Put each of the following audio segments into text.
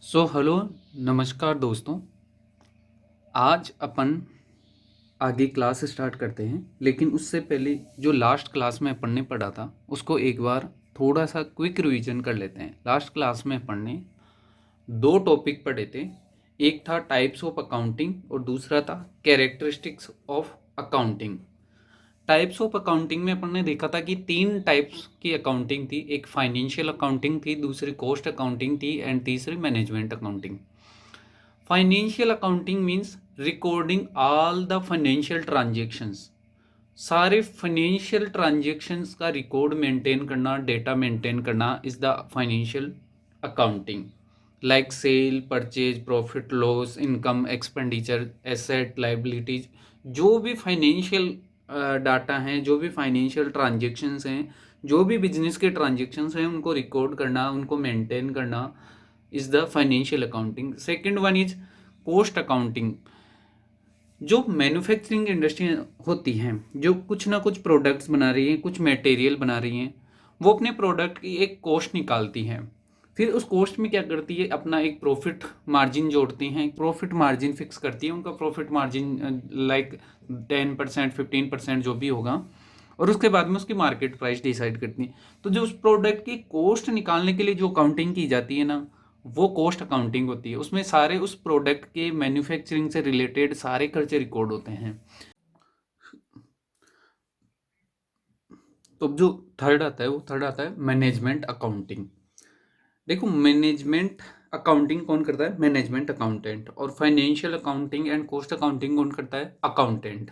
Hello नमस्कार दोस्तों। आज अपन आगे क्लास स्टार्ट करते हैं, लेकिन उससे पहले जो लास्ट क्लास में अपन ने पढ़ा था उसको एक बार थोड़ा सा क्विक रिवीजन कर लेते हैं। लास्ट क्लास में अपन ने दो टॉपिक पढ़े थे। एक था टाइप्स ऑफ अकाउंटिंग और दूसरा था characteristics of accounting. Types of accounting में अपन ने देखा था कि तीन टाइप्स की अकाउंटिंग थी। एक फाइनेंशियल अकाउंटिंग थी, दूसरी कॉस्ट अकाउंटिंग थी एंड तीसरी management accounting. Financial accounting means recording all the financial transactions. सारे फाइनेंशियल ट्रांजेक्शन्स का रिकॉर्ड मेंटेन करना, डेटा मेंटेन करना is the financial accounting. Like sale, purchase, profit loss, income, expenditure, asset, liabilities, जो भी financial data हैं, जो भी financial transactions हैं, जो भी बिजनेस के ट्रांजेक्शन्स हैं, उनको रिकॉर्ड करना, उनको मेंटेन करना is the financial accounting. Second one is cost accounting. जो मैन्युफैक्चरिंग इंडस्ट्री होती हैं, जो कुछ ना कुछ प्रोडक्ट्स बना रही हैं, कुछ मटेरियल बना रही हैं, वो अपने प्रोडक्ट की एक कॉस्ट निकालती हैं। फिर उस कॉस्ट में क्या करती है, अपना एक प्रॉफिट मार्जिन जोड़ती हैं, प्रॉफिट मार्जिन फिक्स करती है। उनका प्रॉफिट मार्जिन लाइक 10%, 15% जो भी होगा, और उसके बाद में उसकी मार्केट प्राइस डिसाइड करती है। तो जो उस प्रोडक्ट की कॉस्ट निकालने के लिए जो अकाउंटिंग की जाती है ना, वो कॉस्ट अकाउंटिंग होती है। उसमें सारे उस प्रोडक्ट के मैन्युफैक्चरिंग से रिलेटेड सारे खर्चे रिकॉर्ड होते हैं। तो जो थर्ड आता है, वो थर्ड आता है मैनेजमेंट अकाउंटिंग। देखो, मैनेजमेंट अकाउंटिंग कौन करता है? Management accountant. और financial accounting and cost accounting कौन करता है? अकाउंटेंट।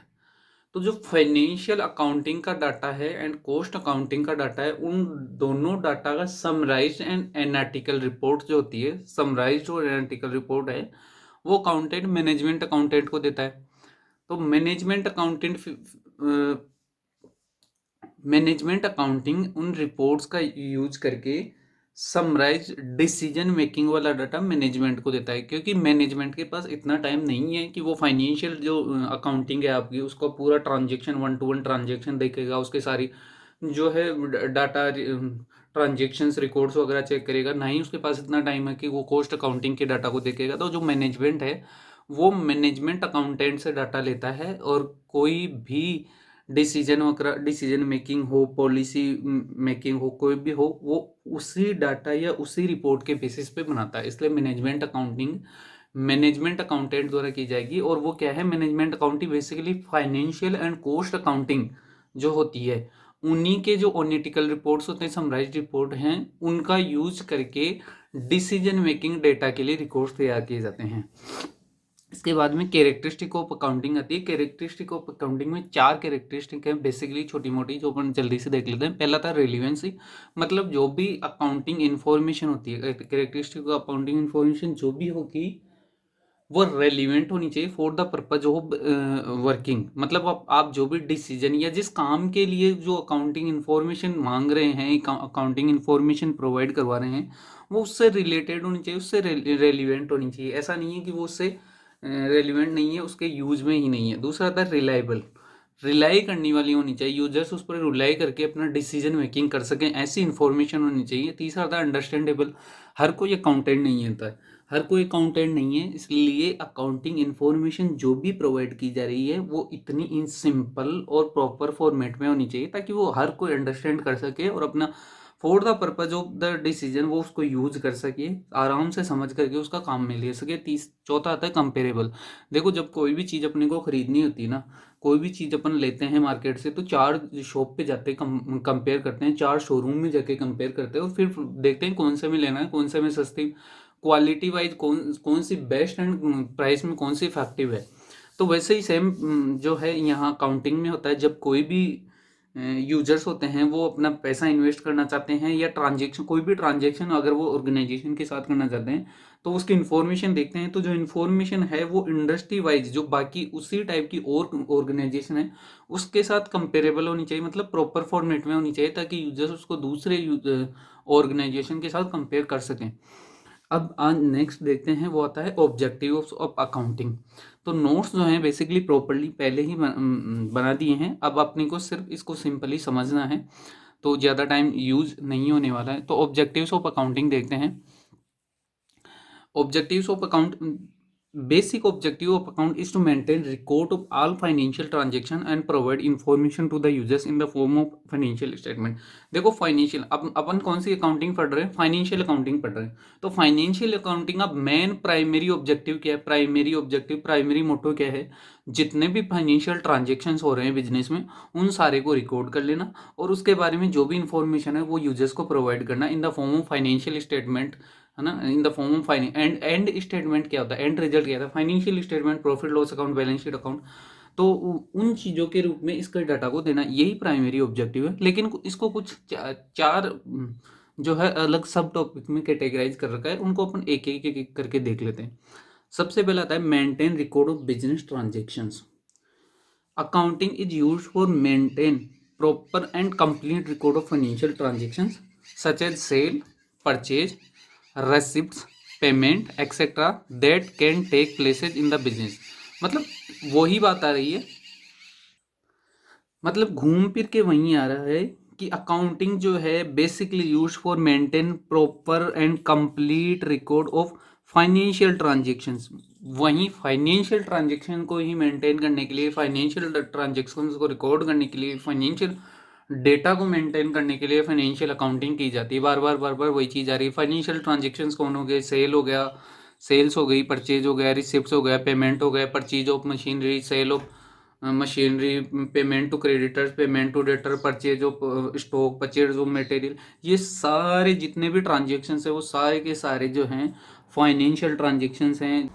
तो जो फाइनेंशियल अकाउंटिंग का डाटा है एंड कॉस्ट अकाउंटिंग का डाटा है, उन दोनों डाटा का समराइज्ड एंड एनालिटिकल रिपोर्ट जो होती है, समराइज्ड और एनालिटिकल रिपोर्ट है, वो अकाउंटेंट मैनेजमेंट अकाउंटेंट को देता है। तो मैनेजमेंट अकाउंटिंग उन रिपोर्ट्स का यूज करके समराइज डिसीजन मेकिंग वाला डाटा मैनेजमेंट को देता है, क्योंकि मैनेजमेंट के पास इतना टाइम नहीं है कि वो फाइनेंशियल जो अकाउंटिंग है आपकी, उसको पूरा transaction, one two one transaction देखेगा, उसके सारी जो है डाटा ट्रांजेक्शन्स रिकॉर्ड्स वगैरह चेक करेगा। नहीं, उसके पास इतना टाइम है कि वो कॉस्ट अकाउंटिंग के डाटा को देखेगा। तो जो मैनेजमेंट है, वो मैनेजमेंट अकाउंटेंट से डाटा लेता है, और कोई भी डिसीजन वगैरह, डिसीजन मेकिंग हो, पॉलिसी मेकिंग हो, कोई भी हो, वो उसी डाटा या उसी रिपोर्ट के बेसिस पे बनाता है। इसलिए मैनेजमेंट अकाउंटिंग मैनेजमेंट अकाउंटेंट द्वारा की जाएगी। और वो क्या है? Management accounting basically financial and cost accounting जो होती है, उन्हीं के जो एनालिटिकल रिपोर्ट्स होते हैं, समराइज रिपोर्ट हैं, उनका यूज करके डिसीजन मेकिंग डेटा के लिए रिकॉर्ड्स तैयार किए जाते हैं। इसके बाद में कैरेक्टरिस्टिक ऑफ अकाउंटिंग आती है। कैरेक्टरिस्टिक ऑफ अकाउंटिंग में चार कैरेक्टरिस्टिक है बेसिकली, छोटी मोटी, जो अपन जल्दी से देख लेते हैं। पहला था रेलिवेंसी, मतलब जो भी अकाउंटिंग इन्फॉर्मेशन होती है, कैरेक्टरिस्टिक ऑफ अकाउंटिंग इन्फॉर्मेशन जो भी होगी, वो रेलिवेंट होनी चाहिए for the purpose of working. मतलब आप जो भी डिसीजन या जिस काम के लिए जो अकाउंटिंग इन्फॉर्मेशन मांग रहे हैं, अकाउंटिंग इन्फॉर्मेशन प्रोवाइड करवा रहे हैं, वो उससे रिलेटेड होनी चाहिए, उससे रेलिवेंट होनी चाहिए। ऐसा नहीं है कि वो उससे रेलिवेंट नहीं है, उसके यूज में ही नहीं है। दूसरा था रिलायबल, रिलाई करने वाली होनी चाहिए, यूजर्स उस पर रिलाई करके अपना डिसीजन मेकिंग कर सकें, ऐसी इन्फॉर्मेशन होनी चाहिए। तीसरा था अंडरस्टैंडेबल, हर कोई अकाउंटेंट नहीं होता है, हर कोई अकाउंटेंट नहीं है, इसलिए अकाउंटिंग इन्फॉर्मेशन जो भी प्रोवाइड की जा रही है, वो इतनी इन सिंपल और प्रॉपर फॉर्मेट में होनी चाहिए ताकि वो हर कोई अंडरस्टैंड कर सके और अपना for the purpose of the decision वो उसको यूज कर सके, आराम से समझ करके उसका काम में ले सके। चौथा आता है कंपेरेबल। देखो, जब कोई भी चीज़ अपने को खरीदनी होती है ना, कोई भी चीज़ अपन लेते हैं मार्केट से, तो चार शॉप पे जाते हैं, कंपेयर करते हैं, चार शोरूम में जाके कंपेयर करते हैं, और फिर देखते हैं कौन से में लेना है, कौन से में सस्ती, क्वालिटी वाइज कौन कौन सी बेस्ट एंड प्राइस में कौन सी इफेक्टिव है। तो वैसे ही सेम जो है यहाँ काउंटिंग में होता है। जब कोई भी यूजर्स होते हैं, वो अपना पैसा इन्वेस्ट करना चाहते हैं, या ट्रांजेक्शन, कोई भी ट्रांजेक्शन अगर वो ऑर्गेनाइजेशन के साथ करना चाहते हैं, तो उसकी इन्फॉर्मेशन देखते हैं। तो जो इन्फॉर्मेशन है, वो इंडस्ट्री वाइज जो बाकी उसी टाइप की और ऑर्गेनाइजेशन है, उसके साथ कंपेरेबल होनी चाहिए, मतलब प्रॉपर फॉर्मेट में होनी चाहिए, ताकि यूजर्स उसको दूसरे ऑर्गेनाइजेशन के साथ कंपेयर कर सकें। अब आज नेक्स्ट देखते हैं, वो आता है ऑब्जेक्टिव्स ऑफ अकाउंटिंग। तो नोट्स जो हैं बेसिकली प्रॉपरली पहले ही बना दिए हैं, अब अपने को सिर्फ इसको सिंपली समझना है, तो ज़्यादा टाइम यूज नहीं होने वाला है। तो ऑब्जेक्टिव्स ऑफ अकाउंटिंग देखते हैं। Objectives of account Basic objective of account is to maintain record of all financial transaction and provide information to the users in the form of financial statement. देखो financial अपन कौन सी accounting पढ़ रहे हैं, financial accounting पढ़ रहे हैं। तो financial accounting का मेन प्राइमरी ऑब्जेक्टिव क्या है, प्राइमरी ऑब्जेक्टिव प्राइमरी मोटो क्या है, जितने भी फाइनेंशियल ट्रांजेक्शन हो रहे हैं बिजनेस में उन सारे को रिकॉर्ड कर लेना और उसके बारे में जो भी इंफॉर्मेशन है वो यूजर्स को प्रोवाइड करना इन the form of financial statement, है ना, इन the form of and statement क्या होता है, एंड रिजल्ट क्या होता है, financial statement, profit loss account, balance sheet account. तो उन चीज़ों के रूप में इसका डाटा को देना यही प्राइमरी ऑब्जेक्टिव है। लेकिन इसको कुछ चार जो है अलग सब टॉपिक में कैटेगराइज कर रखा है, उनको अपन एक एक करके देख लेते हैं। सबसे पहला आता है maintain record of business transactions. Accounting is used for maintain proper and complete record of financial transactions such as sale, purchase, receipts, payment etcetera that can take places in the business. मतलब वही बात आ रही है, मतलब घूम फिर के वहीं आ रहा है कि अकाउंटिंग जो है basically use for maintain proper and complete record of financial transactions. वहीं फाइनेंशियल ट्रांजेक्शन को ही मेंटेन करने के लिए, फाइनेंशियल ट्रांजेक्शन्स को रिकॉर्ड करने के लिए, फाइनेंशियल डेटा को मेंटेन करने के लिए फाइनेंशियल अकाउंटिंग की जाती है। बार बार वही चीज़ आ रही है। फाइनेंशियल ट्रांजेक्शन्स कौन हो गए, सेल हो गया, सेल्स हो गई, परचेज हो गया, रिसिप्ट्स हो गया, पेमेंट हो गया, purchase of machinery, sale of machinery, payment to creditors, payment to debtor, purchase of stock, purchase of material. ये सारे जितने भी ट्रांजेक्शन्स हैं वो सारे के सारे जो हैं फाइनेंशियल ट्रांजेक्शन्स हैं।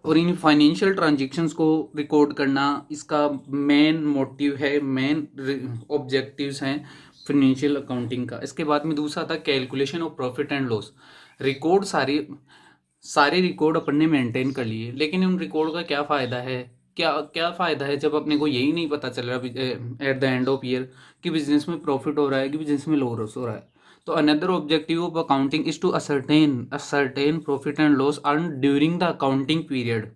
और इन फाइनेंशियल ट्रांजेक्शन्स को रिकॉर्ड करना इसका मेन मोटिव है, मेन ऑब्जेक्टिव्स हैं फाइनेंशियल अकाउंटिंग का। इसके बाद में दूसरा था calculation of profit and loss. Record सारे रिकॉर्ड अपन ने मेंटेन कर लिए, लेकिन उन रिकॉर्ड का क्या फ़ायदा है, क्या क्या फ़ायदा है जब अपने को यही नहीं पता चल रहा eight the end of year कि बिजनेस में प्रॉफिट हो रहा है कि बिजनेस में लॉस हो रहा है। तो another objective of accounting is to ascertain profit and loss earn during the accounting period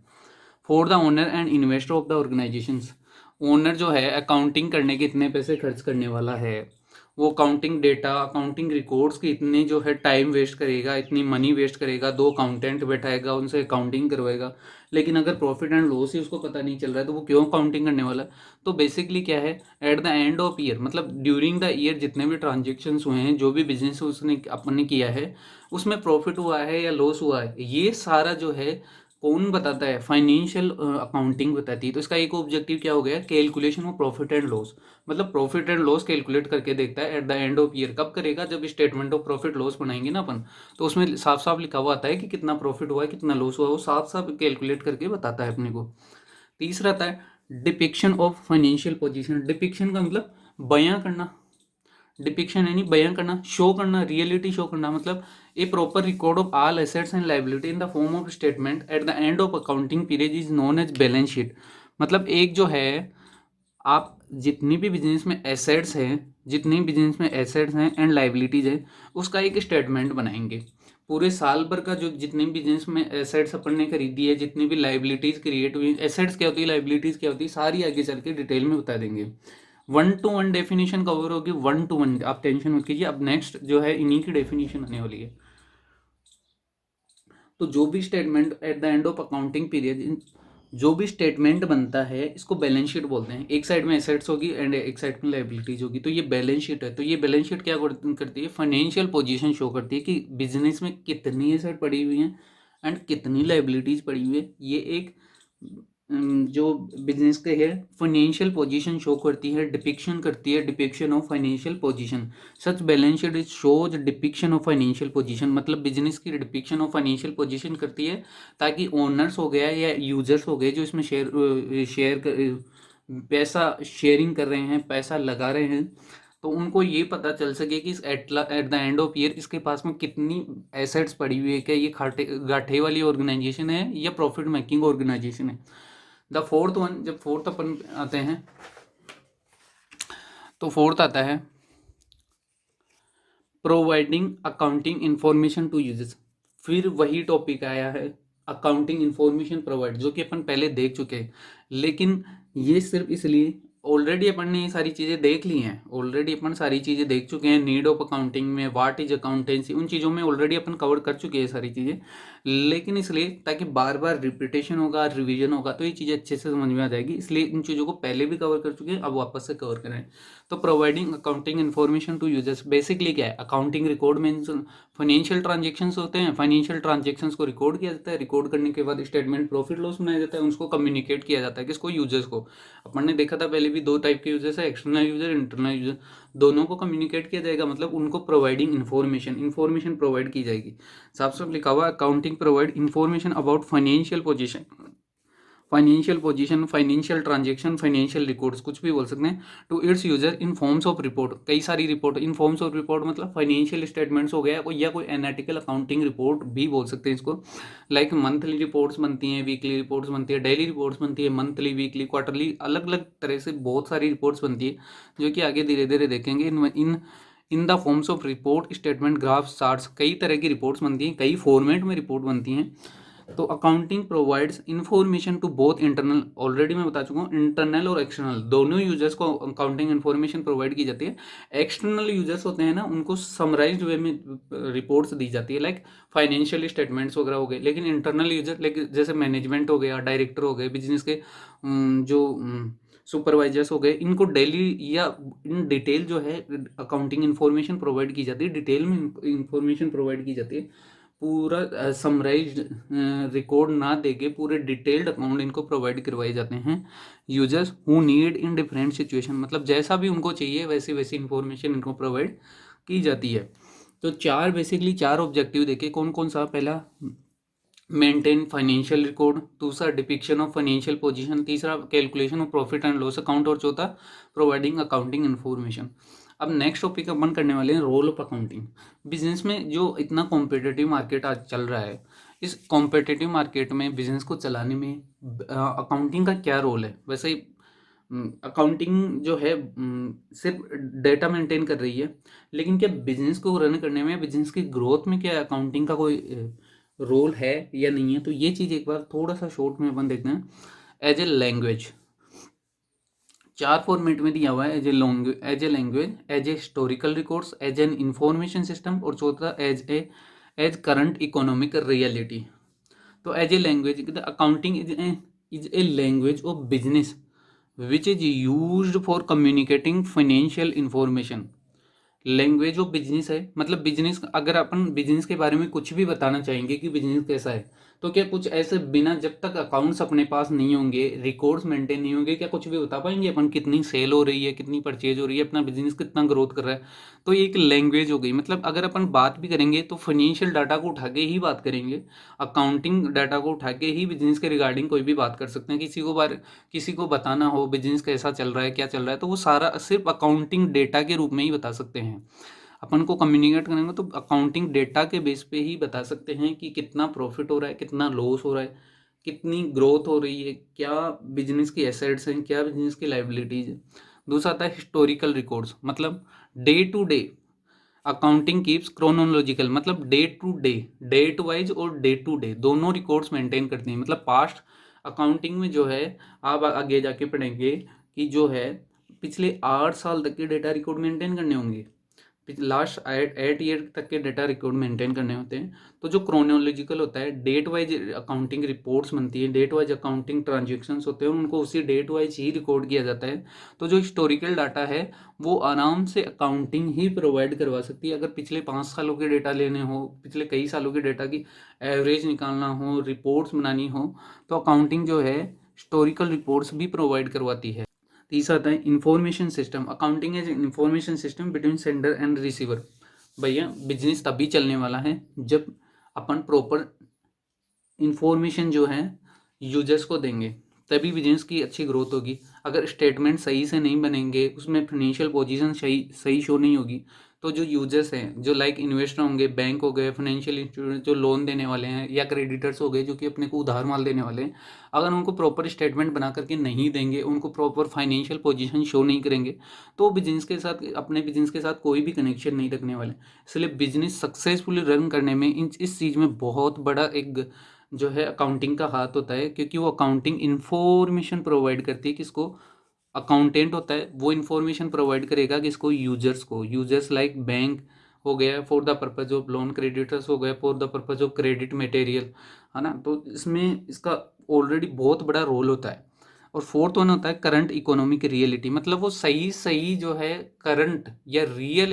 for the owner and investor of the organisations. Owner जो है अकाउंटिंग करने के इतने पैसे खर्च करने वाला है, वो अकाउंटिंग डेटा, अकाउंटिंग रिकॉर्ड्स की इतने जो है टाइम वेस्ट करेगा, इतनी मनी वेस्ट करेगा, 2 अकाउंटेंट बैठाएगा, उनसे अकाउंटिंग करवाएगा, लेकिन अगर प्रॉफिट एंड लॉस ही उसको पता नहीं चल रहा है तो वो क्यों अकाउंटिंग करने वाला है। तो बेसिकली क्या है, eight the end of year, मतलब ड्यूरिंग द ईयर जितने भी ट्रांजेक्शन्स हुए हैं, जो भी बिजनेस उसने अपन ने किया है, उसमें प्रॉफिट हुआ है या लॉस हुआ है, ये सारा जो है कौन बताता है, फाइनेंशियल अकाउंटिंग बताती है। तो इसका एक ऑब्जेक्टिव क्या हो गया, calculation of profit and loss. मतलब प्रॉफिट एंड लॉस कैलकुलेट करके देखता है eight the end of year. कब करेगा, जब स्टेटमेंट ऑफ प्रॉफिट लॉस बनाएंगे ना अपन, तो उसमें साफ साफ लिखा हुआ आता है कि कितना प्रॉफिट हुआ है, कितना लॉस हुआ है, वो साफ साफ कैलकुलेट करके बताता है अपने को। तीसरा आता है depiction of financial position. Depiction का मतलब बयां करना, डिपिक्शन यानी बयां करना, शो करना, रियलिटी शो करना। मतलब a proper record of all assets and liability in the form of statement at the end of accounting period is known as balance sheet. मतलब एक जो है, आप जितनी भी बिजनेस में एसेट्स हैं, जितनी बिजनेस में एसेट्स हैं एंड लायबिलिटीज है, उसका एक स्टेटमेंट बनाएंगे। पूरे साल भर का जो जितने भी बिजनेस में एसेट्स अपन ने खरीदी है, जितनी भी लायबिलिटीज क्रिएट हुई, एसेट्स क्या होती है, लायबिलिटीज क्या होती है, सारी आगे चल के डिटेल में बता देंगे। 1-to-1 डेफिनेशन कवर होगी, 1-to-1, आप टेंशन मत कीजिए। अब नेक्स्ट जो है इन्हीं की डेफिनेशन आने वाली है। तो जो भी statement at the end of accounting period, जो भी स्टेटमेंट बनता है इसको बैलेंस शीट बोलते हैं। एक साइड में एसेट्स होगी एंड एक साइड में लायबिलिटीज होगी, तो ये बैलेंस शीट है। तो ये बैलेंस शीट क्या करती है, फाइनेंशियल पोजीशन शो करती है कि बिजनेस में कितनी एसेट पड़ी हुई हैं एंड कितनी लायबिलिटीज पड़ी हुई है। ये एक जो बिजनेस के है फाइनेंशियल पोजीशन शो करती है, डिपिक्शन करती है, depiction of financial position. Such balance sheet is shows depiction of financial position. मतलब बिजनेस की डिपिक्शन ऑफ फाइनेंशियल पोजीशन करती है, ताकि ओनर्स हो गया या यूजर्स हो गए जो इसमें पैसा शेयरिंग कर रहे हैं, पैसा लगा रहे हैं, तो उनको ये पता चल सके कि eight the end of year इसके पास में कितनी एसेट्स पड़ी हुई है, क्या ये खाटे गाठे वाली ऑर्गेनाइजेशन है या प्रॉफिट मेकिंग ऑर्गेनाइजेशन है। द फोर्थ वन, जब फोर्थ अपन आते हैं तो फोर्थ आता है providing accounting information to users. फिर वही टॉपिक आया है, अकाउंटिंग इंफॉर्मेशन प्रोवाइड, जो कि अपन पहले देख चुके हैं, लेकिन ये सिर्फ इसलिए ऑलरेडी अपन ने ये सारी चीज़ें देख ली हैं, ऑलरेडी अपन सारी चीज़ें देख चुके हैं। नीड ऑफ अकाउंटिंग में व्हाट इज अकाउंटेंसी, उन चीज़ों में ऑलरेडी अपन कवर कर चुके हैं सारी चीज़ें। लेकिन इसलिए ताकि बार बार रिपीटेशन होगा, रिवीजन होगा, तो ये चीज़ें अच्छे से समझ में आ जाएगी, इसलिए इन चीज़ों को पहले भी कवर कर चुके हैं, अब वापस से कवर करें। तो providing accounting information to users basically क्या है? Accounting record means financial transactions होते हैं, फाइनेंशियल ट्रांजेक्शन्स को रिकॉर्ड किया जाता है, रिकॉर्ड करने के बाद स्टेटमेंट प्रॉफिट लॉस बनाया जाता है, उसको कम्युनिकेट किया जाता है किसको? यूजर्स को। अपन ने देखा था पहले भी दो टाइप के यूजर्स है, एक्सटर्नल यूजर, इंटरनल यूजर। दोनों को कम्युनिकेट किया जाएगा, मतलब उनको प्रोवाइडिंग इन्फॉर्मेशन प्रोवाइड की जाएगी। साफ साफ लिखा हुआ accounting provide information about financial transaction, financial records, कुछ भी बोल सकते हैं, to its user in forms of report. कई सारी report, in forms of report मतलब फाइनेंशियल स्टेटमेंट्स हो गया, या कोई एनालिटिकल अकाउंटिंग रिपोर्ट भी बोल सकते हैं इसको। लाइक मंथली रिपोर्ट्स बनती हैं, वीकली रिपोर्ट्स बनती है, डेली रिपोर्ट्स बनती है, मंथली, वीकली, क्वार्टरली, अलग अलग तरह से बहुत सारी रिपोर्ट्स बनती है, जो कि आगे धीरे धीरे देखेंगे। In the forms of report, statement, graphs, charts, कई तरह की रिपोर्ट्स बनती हैं, कई फॉर्मेट में रिपोर्ट बनती हैं। तो accounting provides information to both internal, already मैं बता चुका हूँ, इंटरनल और एक्सटर्नल दोनों यूजर्स को अकाउंटिंग इन्फॉर्मेशन प्रोवाइड की जाती है। एक्सटर्नल यूजर्स होते हैं ना, उनको समराइज्ड वे में रिपोर्ट्स दी जाती है, लाइक फाइनेंशियल स्टेटमेंट्स वगैरह हो गए। लेकिन इंटरनल यूजर, लाइक जैसे मैनेजमेंट हो गया, डायरेक्टर हो गए, बिजनेस के जो सुपरवाइजर्स हो गए, इनको डेली या इन डिटेल जो है अकाउंटिंग इन्फॉर्मेशन प्रोवाइड की जाती है, डिटेल में इंफॉर्मेशन प्रोवाइड की जाती है। पूरा समराइज्ड रिकॉर्ड ना देके पूरे डिटेल्ड अकाउंट इनको प्रोवाइड करवाए जाते हैं users who need in different situation, मतलब जैसा भी उनको चाहिए वैसी वैसी इंफॉर्मेशन इनको प्रोवाइड की जाती है। तो बेसिकली चार ऑब्जेक्टिव देखे, कौन कौन सा? पहला मेंटेन फाइनेंशियल रिकॉर्ड, दूसरा डिपिक्शन ऑफ फाइनेंशियल पोजीशन, तीसरा calculation of profit and loss account, और चौथा प्रोवाइडिंग अकाउंटिंग इन्फॉर्मेशन। अब नेक्स्ट टॉपिक अपन करने वाले हैं रोल ऑफ अकाउंटिंग बिजनेस में। जो इतना कॉम्पिटिटिव मार्केट आज चल रहा है, इस कॉम्पिटिटिव मार्केट में बिजनेस को चलाने में अकाउंटिंग का क्या रोल है? वैसे अकाउंटिंग जो है सिर्फ डेटा मेंटेन कर रही है, लेकिन क्या बिजनेस को रन करने में, बिजनेस की ग्रोथ में क्या अकाउंटिंग का कोई रोल है या नहीं है? तो ये चीज़ एक बार थोड़ा सा शॉर्ट में अपन देखते हैं। एज ए लैंग्वेज, चार फॉर्मेट में दिया हुआ है, as a language, as a historical records, as an information system, और चौथा एज करंट इकोनॉमिक रियलिटी। तो as a language, accounting is a language of business which is used for communicating financial information. Language of business है, मतलब business, अगर अपन business के बारे में कुछ भी बताना चाहेंगे कि बिजनेस कैसा है, तो क्या कुछ ऐसे बिना, जब तक अकाउंट्स अपने पास नहीं होंगे, रिकॉर्ड्स मेंटेन नहीं होंगे, क्या कुछ भी बता पाएंगे अपन? कितनी सेल हो रही है, कितनी परचेज हो रही है, अपना बिजनेस कितना ग्रोथ कर रहा है? तो ये एक लैंग्वेज हो गई। मतलब अगर अपन बात भी करेंगे तो फाइनेंशियल डाटा को उठा के ही बात करेंगे, अकाउंटिंग डाटा को उठा के ही बिजनेस के रिगार्डिंग कोई भी बात कर सकते हैं। किसी को बताना हो बिजनेस कैसा चल रहा है, क्या चल रहा है, तो वो सारा सिर्फ अकाउंटिंग डेटा के रूप में ही बता सकते हैं। अपन को कम्युनिकेट करेंगे तो अकाउंटिंग डेटा के बेस पे ही बता सकते हैं कि कितना प्रॉफिट हो रहा है, कितना लॉस हो रहा है, कितनी ग्रोथ हो रही है, क्या बिजनेस की एसेट्स हैं, क्या बिजनेस की लाइबिलिटीज है। दूसरा आता है हिस्टोरिकल रिकॉर्ड्स, मतलब day to day accounting keeps chronological, मतलब day to day, date wise और डे टू डे दोनों रिकॉर्ड्स मेंटेन करती हैं। मतलब पास्ट अकाउंटिंग में जो है, आप आगे जाके पढ़ेंगे कि जो है पिछले 8 साल तक के डेटा रिकॉर्ड मेंटेन करने होंगे, लास्ट 8 ईयर तक के डेटा रिकॉर्ड मेंटेन करने होते हैं। तो जो क्रोनोलॉजिकल होता है, डेट वाइज अकाउंटिंग रिपोर्ट्स बनती है, डेट वाइज अकाउंटिंग ट्रांजेक्शन्स होते हैं, उनको उसी डेट वाइज ही रिकॉर्ड किया जाता है। तो जो हिस्टोरिकल डाटा है वो आराम से अकाउंटिंग ही प्रोवाइड करवा सकती है। अगर पिछले 5 सालों के डेटा लेने हो, पिछले कई सालों के डेटा की एवरेज निकालना हो, रिपोर्ट्स बनानी हो, तो अकाउंटिंग जो है हिस्टोरिकल रिपोर्ट्स भी प्रोवाइड करवाती है। तीसरा आता है information system. Accounting as information system between sender and receiver. भैया बिजनेस तभी चलने वाला है जब अपन प्रॉपर इंफॉर्मेशन जो है यूजर्स को देंगे, तभी बिजनेस की अच्छी ग्रोथ होगी। अगर स्टेटमेंट सही से नहीं बनेंगे, उसमें फाइनेंशियल पोजीशन सही शो नहीं होगी, तो जो यूजर्स हैं, जो लाइक इन्वेस्टर होंगे, बैंक हो गए, फाइनेंशियल इंस्टीट्यूट जो लोन देने वाले हैं, या क्रेडिटर्स हो गए जो कि अपने को उधार माल देने वाले हैं, अगर उनको प्रॉपर स्टेटमेंट बना करके नहीं देंगे, उनको प्रॉपर फाइनेंशियल पोजीशन शो नहीं करेंगे, तो बिजनेस के साथ, अपने बिजनेस के साथ कोई भी कनेक्शन नहीं रखने वाले। इसलिए बिजनेस सक्सेसफुली रन करने में इस चीज़ में बहुत बड़ा एक जो है अकाउंटिंग का हाथ होता है, क्योंकि वो अकाउंटिंग इन्फॉर्मेशन प्रोवाइड करती है किसको? अकाउंटेंट होता है वो इन्फॉर्मेशन प्रोवाइड करेगा किसको, यूजर्स को। यूजर्स लाइक बैंक हो गया for the purpose of loan, creditors हो गया for the purpose of credit material, है ना। तो इसमें इसका ऑलरेडी बहुत बड़ा रोल होता है। और फोर्थ वन होता है करंट इकोनॉमिक रियलिटी, मतलब वो सही सही जो है करंट या रियल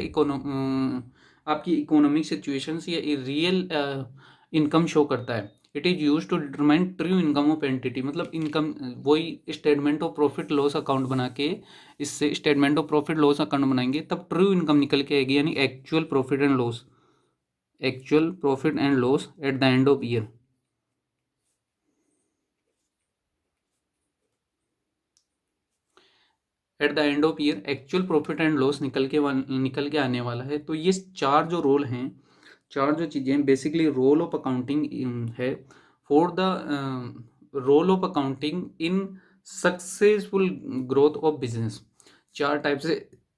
आपकी इकोनॉमिक सिचुएशंस या रियल इनकम शो करता है। It is use to determine true income of entity, मतलब इनकम वही statement of profit loss account बना के, इससे statement of profit loss account बनाएंगे तब ट्रू इनकम निकल के आएगी, यानी actual profit and loss, actual profit and loss at the end of year. At the end of year actual profit and loss निकल के आने वाला है। तो ये चार जो रोल हैं, चार जो चीज़ें बेसिकली रोल ऑफ अकाउंटिंग है for the role of accounting in successful growth of business. चार टाइप से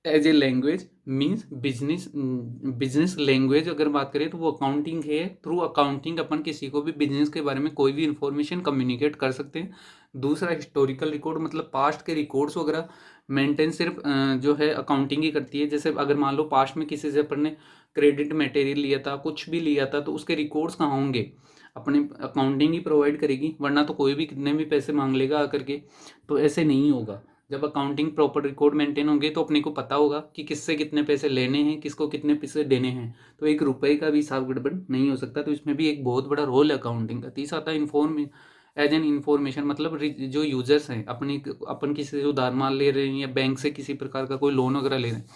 as a language means business language अगर बात करें तो वो अकाउंटिंग है। थ्रू अकाउंटिंग अपन किसी को भी बिजनेस के बारे में कोई भी इंफॉर्मेशन कम्युनिकेट कर सकते हैं। दूसरा हिस्टोरिकल रिकॉर्ड, मतलब पास्ट के रिकॉर्ड्स वगैरह मेंटेन सिर्फ जो है अकाउंटिंग ही करती है। जैसे अगर मान लो पास्ट में किसी से अपन ने क्रेडिट मटेरियल लिया था, कुछ भी लिया था, तो उसके रिकॉर्ड्स कहाँ होंगे, अपने अकाउंटिंग ही प्रोवाइड करेगी, वरना तो कोई भी कितने भी पैसे मांग लेगा आकर के। तो ऐसे नहीं होगा। जब अकाउंटिंग प्रॉपर रिकॉर्ड मेंटेन होंगे तो अपने को पता होगा कि किससे कितने पैसे लेने हैं, किसको कितने पैसे देने हैं। तो एक रुपए का भी हिसाब गड़बड़ नहीं हो सकता। तो इसमें भी एक बहुत बड़ा रोल है अकाउंटिंग का। तीसरा आता है इन्फॉर्म एज एन इन्फॉर्मेशन, मतलब जो यूजर्स हैं अपन किसी से उधार माल ले रहे हैं या बैंक से किसी प्रकार का कोई लोन वगैरह ले रहे हैं,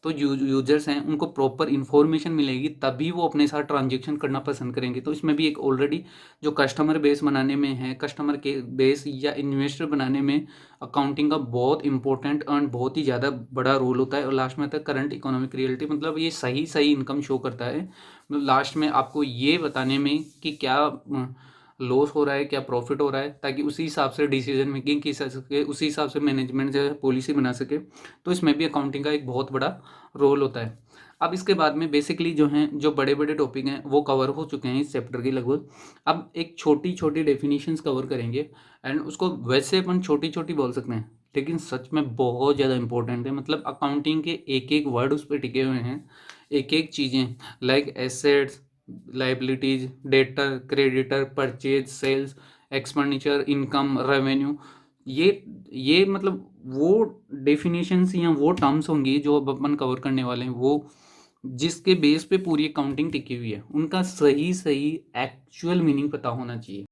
तो यूजर्स हैं उनको प्रॉपर इन्फॉर्मेशन मिलेगी तभी वो अपने साथ ट्रांजेक्शन करना पसंद करेंगे। तो इसमें भी एक ऑलरेडी जो कस्टमर बेस बनाने में है, कस्टमर के बेस या इन्वेस्टर बनाने में अकाउंटिंग का बहुत इंपॉर्टेंट एंड बहुत ही ज़्यादा बड़ा रोल होता है। और लास्ट में आता है करंट इकोनॉमिक रियलिटी, मतलब ये सही सही इनकम शो करता है। मतलब लास्ट में आपको ये बताने में कि क्या लॉस हो रहा है, क्या प्रॉफिट हो रहा है, ताकि उसी हिसाब से डिसीजन मेकिंग की जा सके, उसी हिसाब से मैनेजमेंट जो है पॉलिसी बना सके। तो इसमें भी अकाउंटिंग का एक बहुत बड़ा रोल होता है। अब इसके बाद में बेसिकली जो हैं, जो बड़े बड़े टॉपिक हैं वो कवर हो चुके हैं इस चैप्टर के लगभग। अब एक छोटी छोटी डेफिनेशंस कवर करेंगे एंड उसको वैसे अपन छोटी छोटी बोल सकते हैं, लेकिन सच में बहुत ज़्यादा इंपॉर्टेंट है। मतलब अकाउंटिंग के एक एक वर्ड उस पर टिके हुए हैं, एक एक चीज़ें like assets, liabilities, debtor, creditor, purchase, sales, expenditure, income, revenue, ये ये मतलब वो डेफिनेशंस या वो टर्म्स होंगी जो अब अपन कवर करने वाले हैं, वो जिसके बेस पे पूरी अकाउंटिंग टिकी हुई है, उनका सही सही एक्चुअल मीनिंग पता होना चाहिए।